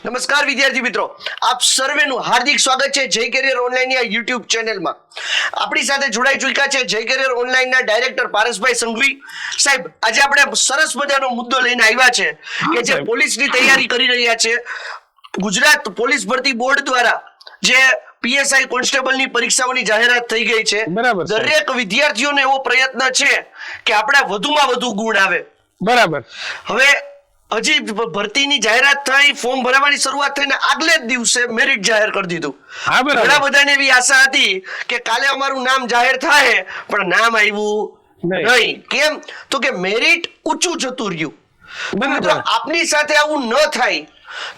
નમસ્કાર વિદ્યાર્થી મિત્રો, આપ સર્વેનું હાર્દિક સ્વાગત છે જય કેરિયર ઓનલાઈન ની યુટ્યુબ ચેનલમાં. આપણી સાથે જોડાઈ ચૂક્યા છે જય કેરિયર ઓનલાઈન ના ડાયરેક્ટર પારસભાઈ સંઘવી સાહેબ. આજે આપણે સરસ મજાનો મુદ્દો લઈને આવ્યા છે કે જે પોલીસની તૈયારી કરી રહ્યા છે. ગુજરાત પોલીસ ભરતી બોર્ડ દ્વારા જે પીએસઆઈ કોન્સ્ટેબલ ની પરીક્ષાઓની જાહેરાત થઈ ગઈ છે. દરેક વિદ્યાર્થીઓને એવો પ્રયત્ન છે કે આપણે વધુમાં વધુ ગુણ આવે. બરાબર. હવે હજી ભરતીની જાહેરાત થઈ, ફોર્મ ભરવાની શરૂઆત થઈને આગલે જ દિવસે મેરિટ જાહેર કરી દીધું. ઘણા બધાને એવી આશા હતી કે કાલે અમારું નામ જાહેર થાય, પણ નામ આવ્યું નહીં. કેમ? તો કે મેરિટ ઊંચું જતું રહ્યું. મિત્રો, આપની સાથે આવું ન થાય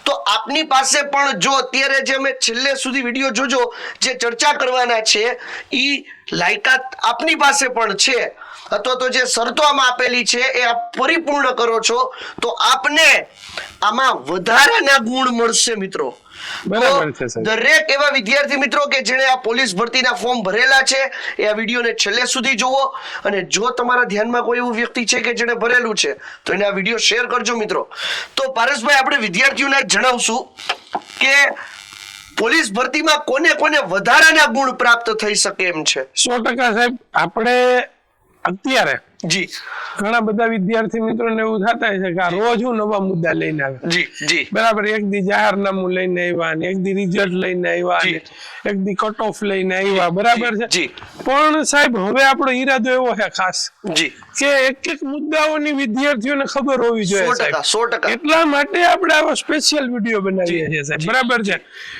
તો આપની પાસે પણ જો અત્યારે જે અમે છેલ્લે સુધી વિડીયો જોજો, જે ચર્ચા કરવાના છે ઈ લાયકાત આપની પાસે પણ છે, અથવા તો જે શરતો આમાં આપેલી છે એ આપ પરિપૂર્ણ કરો છો તો આપને આમાં વધારાના ગુણ મળશે. મિત્રો, દરેક એવા વિદ્યાર્થી મિત્રો કે જેણે આ પોલીસ ભરતીના ફોર્મ ભરેલા છે એ આ વિડીયોને છેલ્લે સુધી જોવો, અને જો તમારા ધ્યાનમાં કોઈ એવું વ્યક્તિ છે કે જેણે ભરેલું છે તો એને આ વિડીયો શેર કરજો. મિત્રો, તો પારસભાઈ, આપણે વિદ્યાર્થીઓને જણાવશું કે પોલીસ ભરતીમાં કોને કોને વધારાના ગુણ પ્રાપ્ત થઈ શકે એમ છે. 100% સાહેબ. આપણે અત્યારે જી ઘણા બધા વિદ્યાર્થી મિત્રોને એવું થતા છે કે આ રોજ હું નવા મુદ્દા લઈને આવે. જી જી બરાબર. એક દી જાહેરનામું લઈને આવ્યા, ને એક દી રિઝલ્ટ લઈને આવ્યા, ને એક દી કટ ઓફ લઈને આવ્યા. બરાબર છે. પણ સાહેબ, હવે આપણો ઈરાદો એવો છે ખાસ જી કે એક એક મુદ્દાઓની વિદ્યાર્થીઓને ખબર હોવી જોઈએ. 100%. એટલા માટે આપણે આવો સ્પેશિયલ વિડીયો બનાવીએ છીએ સાહેબ. બરાબર છે.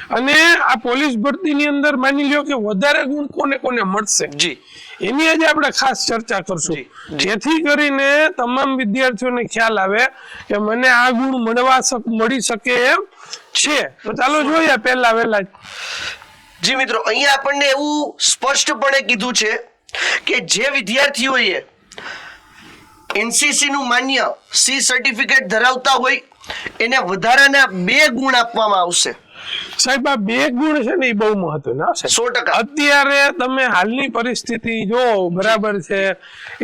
અને આ પોલીસ ભરતીની અંદર માની લ્યો કે વધારે ગુણ કોને કોને મળશે જી, એની આજે આપણે ખાસ ચર્ચા કરશું, જેથી કરીને તમામ વિદ્યાર્થીઓને ખ્યાલ આવે કે મને આ ગુણ મળી શકે એમ છે. તો ચાલો જોઈએ પહેલા વહેલા જી. મિત્રો, અહીંયા આપણને એવું સ્પષ્ટપણે કીધું છે કે જે વિદ્યાર્થીઓએ એનસીસી નું માન્ય સી સર્ટિફિકેટ ધરાવતા હોય એને વધારાના 2 ગુણ આપવામાં આવશે. સાહેબ, આ 2 ગુણ છે ને એ બહુ મહત્વના છે. 100%. અત્યારે તમે હાલની પરિસ્થિતિ જો, બરાબર છે,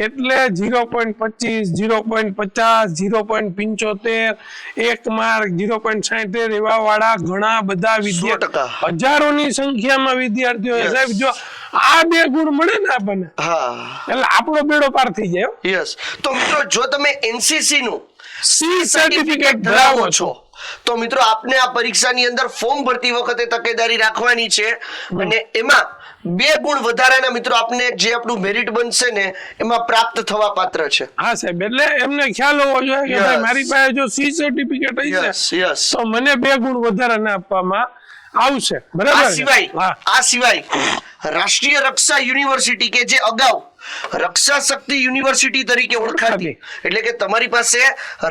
એટલે 0.25, 0.50, 0.75, 1 માર્ક, 0.76 એવા વાળા ઘણા બધા વિદ્યાર્થીઓ, હજારોની સંખ્યામાં વિદ્યાર્થીઓ સાહેબ, જો આ 2 ગુણ મળે ને આપણને, એટલે આપણો બેડો પાર થઈ જાય. યસ. તો મિત્રો, જો તમે એનસીસી નું સી સર્ટિફિકેટ ધરાવો છો તો મિત્રો આપને આ પરીક્ષાની અંદર ફોર્મ ભરતી વખતે તકેદારી રાખવાની છે, અને એમાં 2 ગુણ વધારાના મિત્રો આપને જે આપણું મેરિટ બનશે ને એમાં પ્રાપ્ત થવા પાત્ર છે. હા સાહેબ, એટલે એમને ખ્યાલ હોવો જોઈએ કે ભાઈ મારી પાસે જો સી સર્ટિફિકેટ હશે તો મને 2 ગુણ વધારાના આપવામાં આવશે. બરાબર. આ સિવાય રાષ્ટ્રીય રક્ષા યુનિવર્સિટી કે જે અગાઉ રક્ષા શક્તિ યુનિવર્સિટી તરીકે ઓળખાતી, એટલે કે તમારી પાસે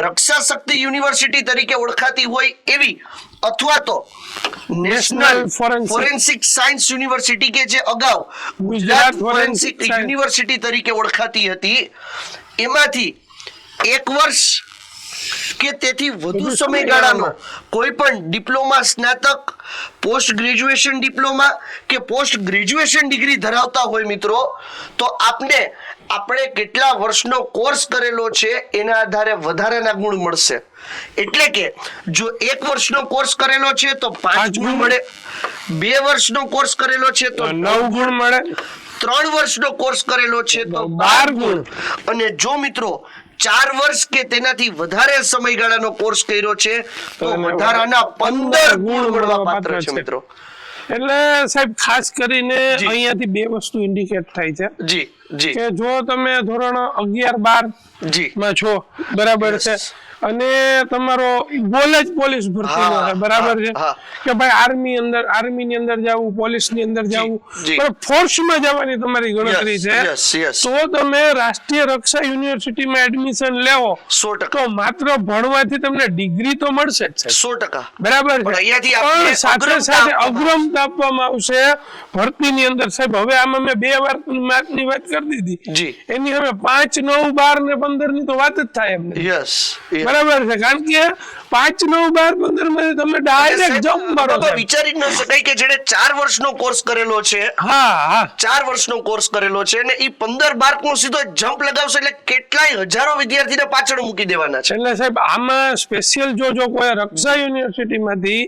રક્ષા શક્તિ યુનિવર્સિટી તરીકે ઓળખાતી હોય એવી, અથવા તો નેશનલ ફોરેન્સિક સાયન્સ યુનિવર્સિટી કે જે અગાઉ ગુજરાત ફોરેન્સિક યુનિવર્સિટી તરીકે ઓળખાતી હતી, એમાંથી 1 વર્ષ કે તેથી વધુ સમયગાળાનો કોઈ પણ ડિપ્લોમા, સ્નાતક, પોસ્ટ ગ્રેજ્યુએશન ડિપ્લોમા કે પોસ્ટ ગ્રેજ્યુએશન ડિગ્રી ધરાવતા હોય મિત્રો, તો આપણે કેટલા વર્ષનો કોર્સ કરેલો છે એના આધારે વધારાના ગુણ મળશે. એટલે કે જો 1 વર્ષનો કોર્સ કરેલો છે તો 5 ગુણ મળે, 2 વર્ષનો કોર્સ કરેલો છે તો 9 ગુણ મળે, 3 વર્ષનો કોર્સ કરેલો છે તો 12 ગુણ, અને જો મિત્રો 4 વર્ષ કે તેનાથી વધારે સમયગાળાનો કોર્સ કર્યો છે તો વધારાના 15 ગુણ મળવા પાત્ર છે. મિત્રો, એટલે સાહેબ ખાસ કરીને અહીંયાથી 2 વસ્તુ ઇન્ડિકેટ થાય છે. જી જી. કે જો તમે ધોરણ 11-12 જી માં છો, બરાબર છે, અને તમારો ગોલ જ પોલીસ ભરતીનો છે, બરાબર છે, કે ભાઈ આર્મી ની અંદર જવું, પોલીસ ની અંદર જવું, પણ ફોર્સ માં જવાની તમારી ગણતરી છે, તો તમે રાષ્ટ્રીય રક્ષા યુનિવર્સિટીમાં એડમિશન લેવો તો માત્ર ભણવાથી તમને ડિગ્રી તો મળશે જ. 100%. બરાબર છે. પણ સાથે સાથે અગ્રમતા આપવામાં આવશે ભરતીની અંદર. સાહેબ, હવે આમાં મેં 2 માર્ક ની વાત કરી દીધી, એની હવે 5, 9, 12 ને 15 ની તો વાત જ થાય એમને. બરાબર છે. કારણ કે 5, 9, 12, 15 માંથી તમે ડાયરેક્ટ જમ્પ મારો તો વિચારી ન શકાય કે જેને 4 વર્ષનો કોર્સ કરેલો છે, હા 4 વર્ષનો કોર્સ કરેલો છે ને ઈ 15 માર્કનો સીધો જમ્પ લગાવશે એટલે કેટલાય હજારો વિદ્યાર્થીને પાછળ મૂકી દેવાના છે. એટલે સાહેબ આમાં સ્પેશિયલ જો કોઈ રક્ષા યુનિવર્સિટી માંથી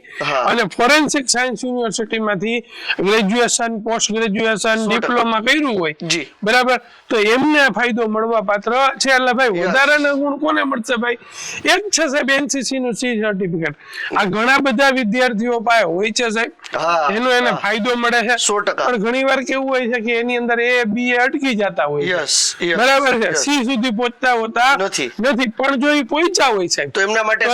અને ફોરેન્સિક સાયન્સ યુનિવર્સિટી માંથી ગ્રેજ્યુએશન, પોસ્ટ ગ્રેજ્યુએશન, ડિપ્લોમા કર્યું હોય, બરાબર, તો એમને ફાયદો મળવા પાત્ર છે. એટલે ભાઈ વધારાના ગુણ કોને મળશે ભાઈ? એક છે સાહેબ એનસીસી નું સી સર્ટિફિકેટ. આ ઘણા બધા વિદ્યાર્થીઓ પાસે હોય છે સાહેબ, એનો એને ફાયદો મળે છે 100%. પણ ઘણી વાર કેવું હોય છે કે એની અંદર A, B અટકી જતા હોય, બરાબર છે, સી સુધી પહોંચતા હોતા નથી. પણ જો એ પહોંચ્યા હોય સાહેબ તો એમના માટે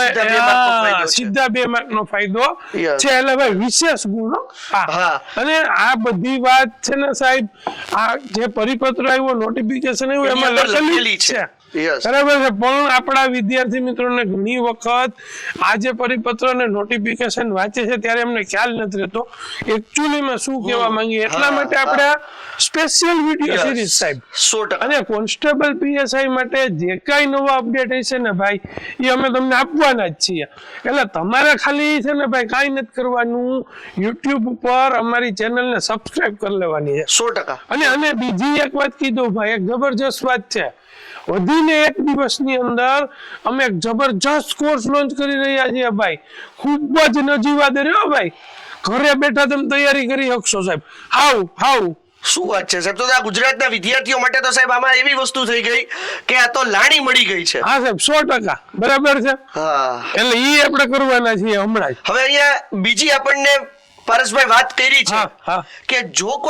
સીધા 2 માર્કનો ફાયદો છે. એટલે ભાઈ વિશેષ ગુણ. અને આ બધી વાત છે ને સાહેબ, આ જે પરિપત્ર આવ્યો, નોટિફિકેશન આવ્યું, એમાં લખેલી છે, બરાબર છે. પણ આપણા વિદ્યાર્થી મિત્રોને ઘણી વખત આ જે પરિપત્ર અને નોટિફિકેશન વાંચે છે ત્યારે એમને ખ્યાલ નથી રહેતો એકચ્યુઅલીમાં શું કહેવા માંગીએ. એટલા માટે આપણે સ્પેશિયલ વિડિયો સિરીઝ સાહેબ 100%. અને કોન્સ્ટેબલ પીએસઆઈ માટે જે કાંઈ નવા અપડેટ હશે ને ભાઈ, એ અમે તમને આપવાના જ છીએ. એટલે તમારે ખાલી છે ને ભાઈ કાંઈ નથી કરવાનું, યુટ્યુબ ઉપર અમારી ચેનલને સબસ્ક્રાઇબ કરી લેવાની છે 100%. અને બીજી એક વાત કીધું ભાઈ, એક જબરજસ્ત વાત છે, વધીને 1 દિવસની અંદર અમે એક જબરજસ્ત કોર્સ લોન્ચ કરી રહ્યા છીએ ભાઈ. ખૂબ જ નજીવા દરે ભાઈ, ઘરે બેઠા તમે તૈયારી કરી શકશો સાહેબ. હાવ શું વાત છે સાહેબ? તો આ ગુજરાતના વિદ્યાર્થીઓ માટે તો સાહેબ આમાં એવી વસ્તુ થઈ ગઈ કે આ તો લાણી મળી ગઈ છે. હા સાહેબ 100%, બરાબર છે. એટલે ઈ આપણે કરવાના છીએ હમણાં જ. હવે અહીંયા બીજી આપણને પારસભાઈ વાત કરી છે કે જો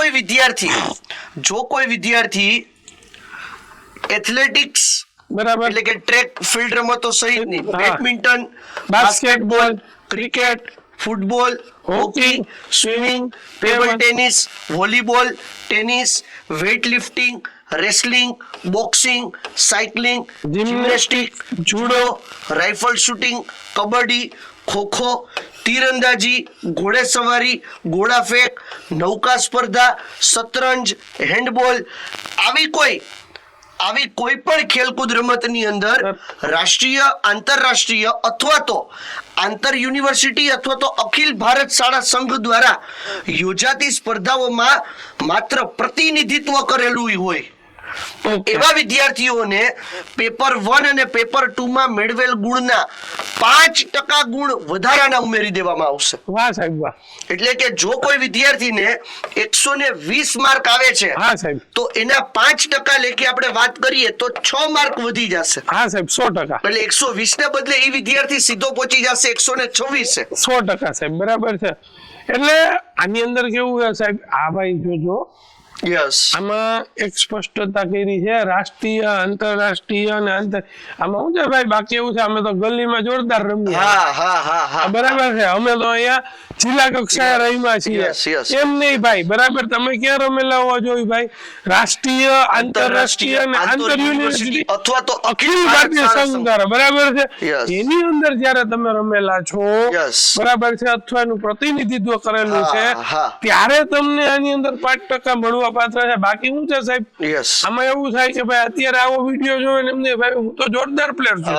કોઈ વિદ્યાર્થી એથ્લેટિક્સ, બરાબર, એટલે કે ટ્રેક ફિલ્ડ રમતો સહિતની badminton, basketball, cricket, football, hockey, swimming, table tennis, volleyball, tennis, weightlifting, wrestling, boxing, cycling, gymnastic, judo, rifle shooting, kabaddi, khokho, તીરંદાજી, ઘોડેસવારી, ઘોડાફેંક, નૌકા સ્પર્ધા, શતરંજ, હેન્ડબોલ, આવી કોઈ પણ ખેલકૂદ રમતની અંદર રાષ્ટ્રીય, આંતરરાષ્ટ્રીય અથવા તો આંતર યુનિવર્સિટી અથવા તો અખિલ ભારત શાળા સંઘ દ્વારા યોજાતી સ્પર્ધાઓમાં માત્ર પ્રતિનિધિત્વ કરેલું હોય એવા વિદ્યાર્થીઓને પેપર 1 અને પેપર 2 માં મેળવેલ ગુણના 5% ગુણ વધારાના ઉમેરી દેવામાં આવશે. વાહ સાહેબ વાહ. એટલે કે જો કોઈ વિદ્યાર્થીને 120 માર્ક આવે છે, હા સાહેબ, તો એના 5% લેખે આપણે વાત કરીએ તો 6 માર્ક વધી જશે. હા સાહેબ 100%. એટલે 120 ને બદલે એ વિદ્યાર્થી સીધો પહોંચી જશે 126. 100% સાહેબ, બરાબર છે. એટલે આની અંદર કેવું છે સાહેબ, આ ભાઈ જોજો, આમાં એક સ્પષ્ટતા કરી છે, રાષ્ટ્રીય, આંતરરાષ્ટ્રીય અને આમાં શું છે ભાઈ, બાકી એવું છે અમે તો ગલીમાં જોરદાર રમીએ, બરાબર છે, અમે તો અહીંયા જિલ્લા કક્ષાએ રમ્યા છીએ, એમ નહીં ભાઈ, બરાબર. તમે ક્યાં રમેલા હોવા જોઈએ ભાઈ? રાષ્ટ્રીય, આંતરરાષ્ટ્રીય અને આંતર યુનિવર્સિટી અથવા તો અખિલ ભારતીય સંઘ દ્વારા, બરાબર છે, એની અંદર જયારે તમે રમેલા છો, બરાબર છે, અથવા એનું પ્રતિનિધિત્વ કરેલું છે, ત્યારે તમને આની અંદર 5% મળવા પાત્ર છે. બાકી શું છે સાહેબ, આમાં એવું થાય કે ભાઈ અત્યારે આવો વિડીયો જોયો ને એમને ભાઈ હું તો જોરદાર પ્લેયર છું,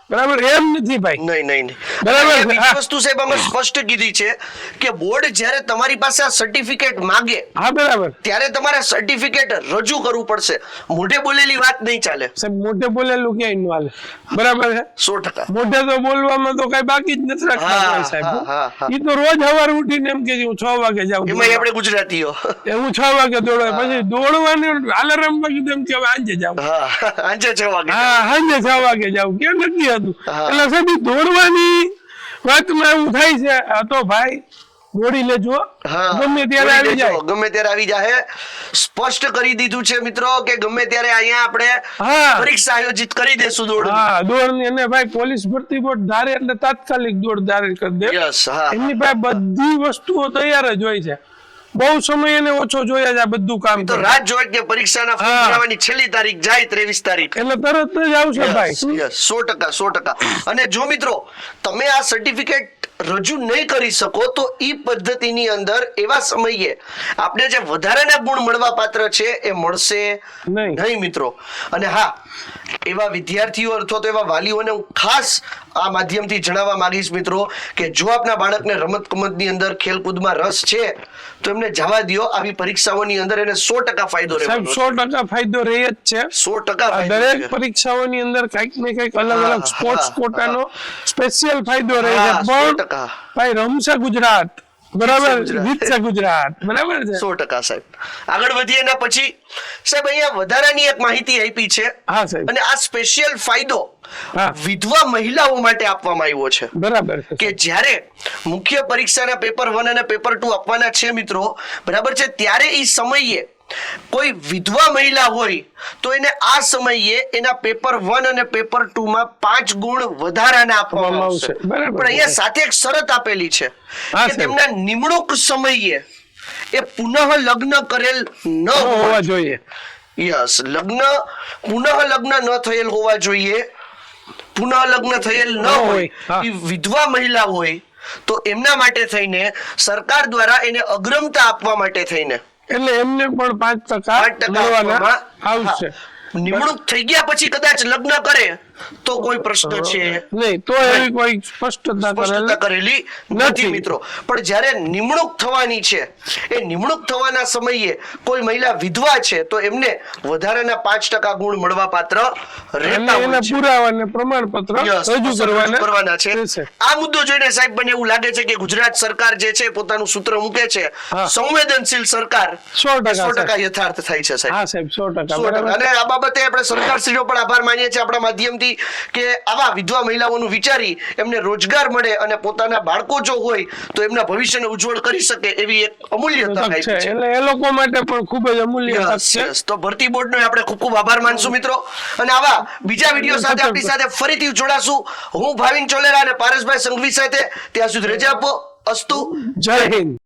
બરાબર, એમ નથી ભાઈ. નહીં બરાબર. બીજી વસ્તુ સાહેબ અમે સ્પષ્ટ કીધી છે કે બોર્ડ જ્યારે તમારી પાસે આ સર્ટિફિકેટ માંગે, હા બરાબર, ત્યારે તમારે સર્ટિફિકેટ રજૂ કરવું પડશે. મોઢે બોલેલી વાત નહીં ચાલે સાહેબ, મોઢે બોલેલું ક્યાંય ન હાલે, બરાબર છે, 100%. મોઢે તો બોલવામાં તો કઈ બાકી જ નથી રાખતા સાહેબ. ઈ તો રોજ સવારે ઉઠીને એમ કે હું 6 વાગે જાઉં, એમાં આપણે ગુજરાતીઓ, હું 6 વાગે દોડવા, પછી દોડવાનું અલાર્મ વાગ્યું એમ કે આજે જાઉં, સાંજે 6 વાગે, સાંજે 6 વાગે જાઉં, કેમ નથી હતું. એટલે સાહેબ દોડવાની વાતમાં એવું થાય છે, તો ભાઈ દોડી લેજો, ગમે ત્યારે આવી જાય. સ્પષ્ટ કરી દીધું છે મિત્રો કે ગમે ત્યારે અહીંયા આપણે પરીક્ષા આયોજિત કરી દેશું દોડની. અને ભાઈ પોલીસ ભરતી બોર્ડ ધારે એટલે તાત્કાલિક દોડ ધારે કરી દે, એમની પાસે બધી વસ્તુઓ તૈયાર જ હોય છે. બહુ સમય એને ઓછો જોયા છે આ બધું કામ, તો રાત જોઈ કે પરીક્ષાના ફોર્મ ભરવાની છેલ્લી તારીખ જાય 23 તારીખ, એટલે તરત જ આવશે ભાઈ. 100%. અને જો મિત્રો તમે આ સર્ટિફિકેટ રજૂ નહીં કરી શકો તો ઈ પદ્ધતિની અંદર એવા સમયે આપણે જે વધારાના ગુણ મળવા પાત્ર છે એ મળશે નહીં મિત્રો. અને હા, એવા વિદ્યાર્થીઓ અથવા તો એવા વાલીઓને હું ખાસ આ માધ્યમથી જણાવવા માંગીશ મિત્રો કે જો આપના બાળકને રમત ગમતની અંદર ખેલકૂદમાં રસ છે તો એમને જવા દ્યો. આવી પરીક્ષાઓની અંદર એને 100% ફાયદો રહેવાનો છે. 100% ફાયદો રહે જ છે. 100% ફાયદો દરેક છે. પરીક્ષાઓની અંદર કઈક ને કઈક અલગ અલગ સ્પોર્ટ્સ કોટાનો સ્પેશિયલ ફાયદો રહે છે. પણ 100%. ભાઈ રમશે ગુજરાત, બરાબર, જીતશે ગુજરાત, બરાબર છે. 100% સાહેબ. આગળ વધીએ એના પછી સાહેબ અહીંયા વધારાની એક માહિતી આપી છે. હા સાહેબ. અને આ સ્પેશિયલ ફાયદો હા વિધવા મહિલાઓ માટે આપવામાં આવ્યો છે. બરાબર છે કે જ્યારે મુખ્ય પરીક્ષાના પેપર 1 અને પેપર 2 આપવાના છે મિત્રો, બરાબર છે, ત્યારે એ સમયે કોઈ વિધવા મહિલા હોય તો એને આ સમયે એના પેપર 1 અને પેપર 2 માં 5 ગુણ વધારાના આપવામાં આવશે. બરાબર. પણ અહીંયા સાથે એક શરત આપેલી છે હા, કે સાહેબ. તેમના નિમણૂક સમયે એ પુનઃ લગ્ન કરેલ ન હોવા હોવા જોઈએ. યસ, પુનઃ લગ્ન ન થયેલ હોવા જોઈએ. પુનઃ લગ્ન થયેલ ન હોય, હા. એ વિધવા મહિલા હોય તો એમના માટે થઈને સરકાર દ્વારા એને અગ્રમતા આપવા માટે થઈને એટલે એમને પણ 5% 5% મળવાના આપવામાં આવશે. નિમણૂક થઈ ગયા પછી કદાચ લગ્ન કરે તો કોઈ પ્રશ્ન છે નહીં, તો એવી કોઈ સ્પષ્ટતા કરેલી નથી મિત્રો. પણ જ્યારે નિમણૂક થવાની છે, એ નિમણૂક થવાના સમયે કોઈ મહિલા વિધવા છે તો એમને વધારાના 5% ગુણ મળવા પાત્ર રહેતા હોય એના છે. પુરાવા અને પ્રમાણપત્ર Yes, રજૂ કરવાના છે. રહેશે. આ મુદ્દો જોઈને સાહેબ મને એવું લાગે છે કે ગુજરાત સરકાર જે છે પોતાનું સૂત્ર મૂકે છે, હા. સંવેદનશીલ સરકાર 100% 100% યથાર્થ થાય છે સાહેબ. હા સાહેબ, 100% 100%. બરાબર. અને આ બાબતે આપણે સરકારશ્રીનો પણ આભાર માનીએ છીએ આપણા માધ્યમથી કે આવા વિધવા મહિલાઓનું વિચારી એમને રોજગાર મળે અને પોતાના બાળકો જો હોય તો એમના ભવિષ્યને ઉજ્જવળ કરી શકે એવી એક અમૂલ્ય તક તક આપી છે. છે. એટલે એ લોકો માટે પણ ખૂબ જ અમૂલ્ય તક Yes, છે. yes. તો ભરતી બોર્ડનો આપણે ખૂબ ખૂબ આભાર માનશું મિત્રો. અને આવા બીજા વિડીયો સાથે આપણી સાથે ફરીથી જોડાશું. હું ભાવિન ચોલેરા અને પારસભાઈ સંઘવી સાથે. ત્યાં સુધી રજા આપો. અસ્તુ. જય હિન્દ.